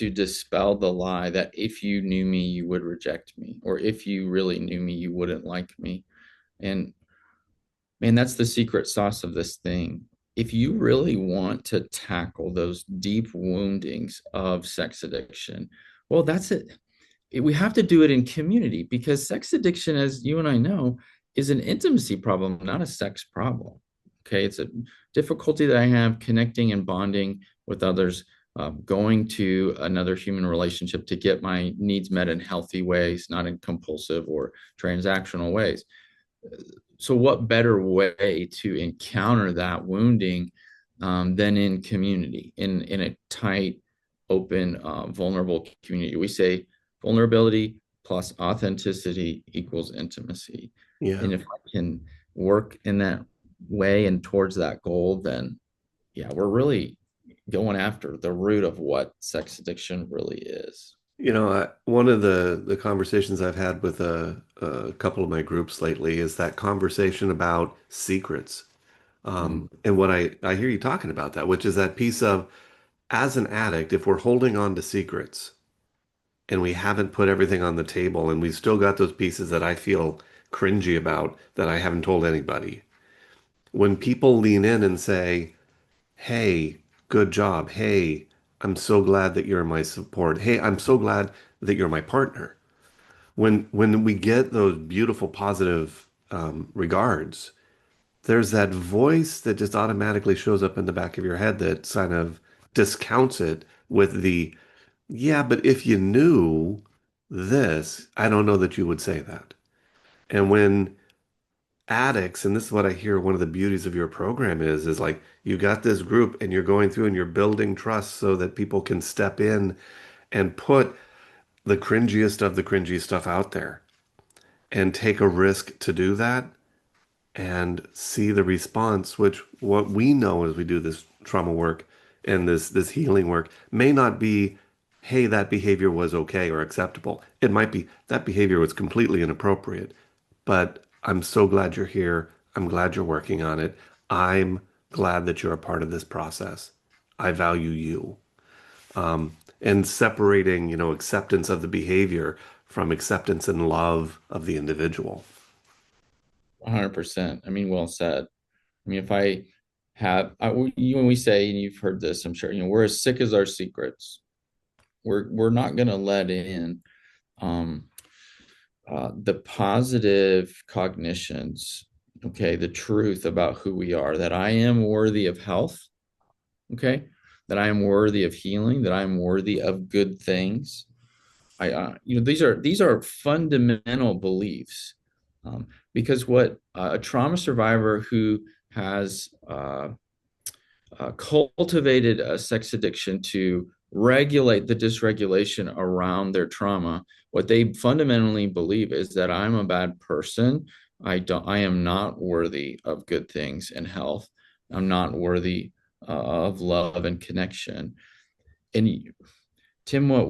to dispel the lie that if you knew me, you would reject me, or if you really knew me, you wouldn't like me. And man, that's the secret sauce of this thing. If you really want to tackle those deep woundings of sex addiction, well, that's it. We have to do it in community because sex addiction, as you and I know, is an intimacy problem, not a sex problem. Okay. It's a difficulty that I have connecting and bonding with others, going to another human relationship to get my needs met in healthy ways, not in compulsive or transactional ways. So what better way to encounter that wounding than in community, in a tight, open, vulnerable community? We say vulnerability plus authenticity equals intimacy. Yeah. And if I can work in that way and towards that goal, then yeah, we're really going after the root of what sex addiction really is. One of the conversations I've had with a couple of my groups lately is that conversation about secrets. Mm. And what I hear you talking about that, which is that piece of, as an addict, if we're holding on to secrets and we haven't put everything on the table and we've still got those pieces that I feel cringy about that I haven't told anybody, when people lean in and say, hey, good job. Hey, I'm so glad that you're my support. Hey, I'm so glad that you're my partner. When we get those beautiful, positive regards, there's that voice that just automatically shows up in the back of your head that kind of discounts it with the, yeah, but if you knew this, I don't know that you would say that. And when addicts, and this is what I hear one of the beauties of your program is like you got this group and you're going through and you're building trust so that people can step in and put the cringiest of the cringy stuff out there and take a risk to do that and see the response, which what we know as we do this trauma work and this healing work may not be, hey, that behavior was okay or acceptable. It might be that behavior was completely inappropriate, but I'm so glad you're here. I'm glad you're working on it. I'm glad that you're a part of this process. I value you. And separating, acceptance of the behavior from acceptance and love of the individual. 100%. I mean, well said. I mean, if I have, when we say, and you've heard this, I'm sure, we're as sick as our secrets. We're not going to let in um, the positive cognitions, okay, the truth about who we are, that I am worthy of health, okay, that I am worthy of healing, that I am worthy of good things. These are fundamental beliefs, because what a trauma survivor who has cultivated a sex addiction to regulate the dysregulation around their trauma, what they fundamentally believe is that I'm a bad person. I am not worthy of good things and health. I'm not worthy of love and connection. And Tim, why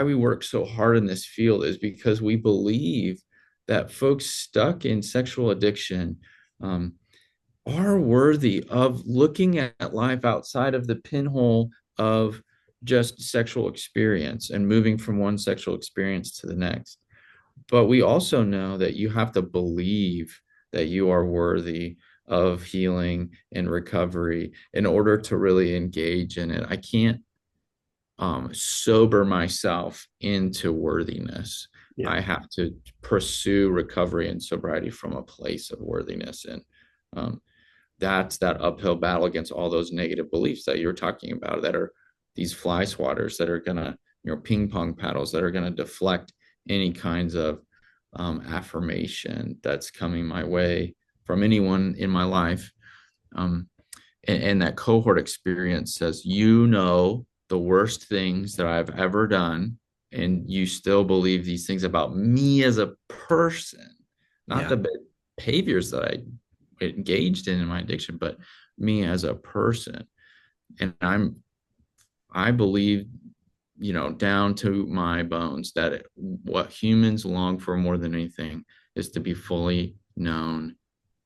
we work so hard in this field is because we believe that folks stuck in sexual addiction um, are worthy of looking at life outside of the pinhole of just sexual experience and moving from one sexual experience to the next. But we also know that you have to believe that you are worthy of healing and recovery in order to really engage in it. I can't sober myself into worthiness. Yeah. I have to pursue recovery and sobriety from a place of worthiness. And um, that's that uphill battle against all those negative beliefs that you're talking about, that are these fly swatters that are going to, ping pong paddles that are going to deflect any kinds of affirmation that's coming my way from anyone in my life. Um, and that cohort experience says, the worst things that I've ever done, and you still believe these things about me as a person, not Yeah. the behaviors that I engaged in my addiction, but me as a person. And I believe, down to my bones, that what humans long for more than anything is to be fully known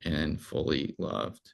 and fully loved.